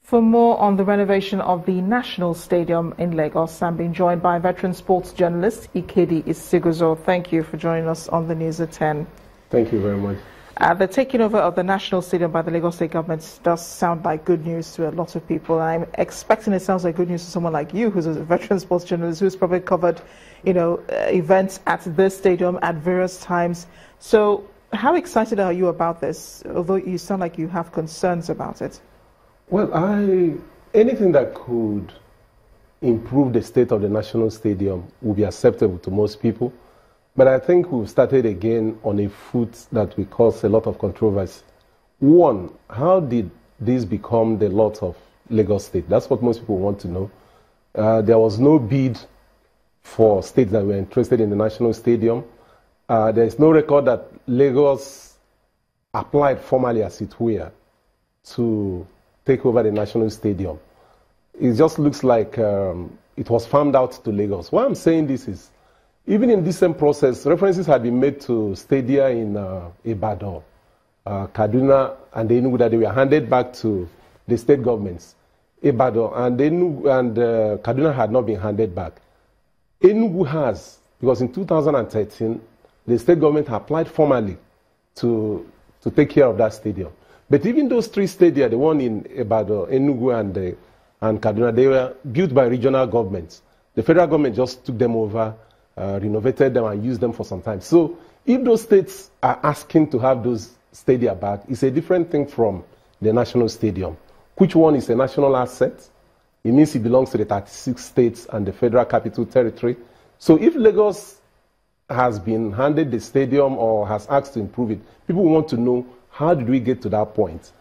For more on the renovation of the National Stadium in Lagos, I'm being joined by veteran sports journalist Ikedi Isiguzo. Thank you for joining us on the News at 10. Thank you very much. The taking over of the National Stadium by the Lagos State government does sound like good news to a lot of people. I'm expecting it sounds like good news to someone like you, who's a veteran sports journalist, who's probably covered, events at this stadium at various times. So how excited are you about this, although you sound like you have concerns about it? Well, anything that could improve the state of the National Stadium will be acceptable to most people. But I think we've started again on a foot that will cause a lot of controversy. One, how did this become the lot of Lagos State? That's what most people want to know. There was no bid for states that were interested in the National Stadium. There is no record that Lagos applied formally, as it were, to take over the National Stadium. It just looks like it was farmed out to Lagos. Why I'm saying this is, even in this same process, references had been made to stadia in Ibadan, Kaduna, and Enugu that they were handed back to the state governments. Ibadan and Kaduna had not been handed back. Enugu has, because in 2013, the state government applied formally to take care of that stadium. But even those three stadia, the one in Ibadan, Enugu, and Kaduna, they were built by regional governments. The federal government just took them over, renovated them, and used them for some time. So if those states are asking to have those stadia back, it's a different thing from the National Stadium. Which one is a national asset? It means it belongs to the 36 states and the Federal Capital Territory. So if Lagos has been handed the stadium or has asked to improve it, people want to know, how did we get to that point?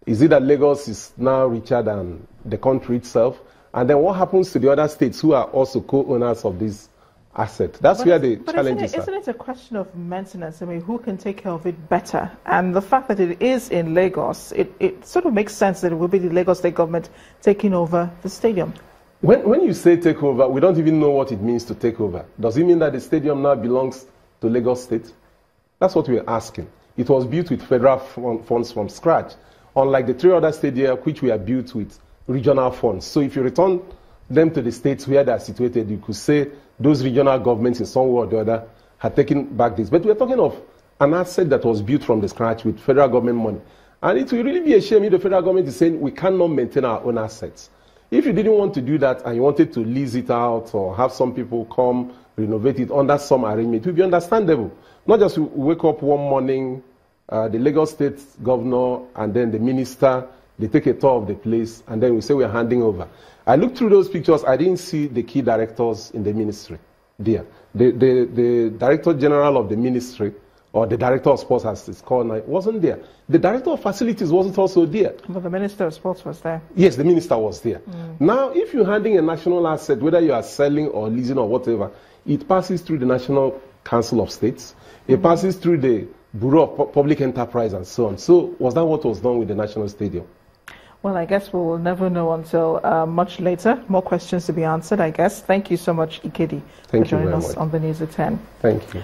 Is it that Lagos is now richer than the country itself? And then what happens to the other states who are also co-owners of this asset? That's where the challenges are. Isn't it a question of maintenance? I mean, who can take care of it better? And the fact that it is in Lagos, it sort of makes sense that it will be the Lagos State government taking over the stadium. When you say take over, we don't even know what it means to take over. Does it mean that the stadium now belongs to Lagos State? That's what we're asking. It was built with federal funds from scratch, unlike the three other stadia which were built with regional funds. So if you return them to the states where they are situated, you could say those regional governments in some way or the other had taken back this. But we're talking of an asset that was built from the scratch with federal government money. And it will really be a shame if the federal government is saying we cannot maintain our own assets. If you didn't want to do that and you wanted to lease it out or have some people come renovate it under some arrangement, it would be understandable. Not just wake up one morning, the Lagos State governor and then the minister, they take a tour of the place, and then we say we're handing over. I looked through those pictures, I didn't see the key directors in the ministry there. The director general of the ministry, or the director of sports as it's called now, wasn't there. The director of facilities wasn't also there. But the minister of sports was there. Yes, the minister was there. Now, if you're handing a national asset, whether you are selling or leasing or whatever, it passes through the National Council of States. It passes through the Bureau of Public Enterprise and so on. So was that what was done with the National Stadium? Well, I guess we will never know until much later. More questions to be answered, I guess. Thank you so much, Ikedi, for joining us on the News at 10. Thank you.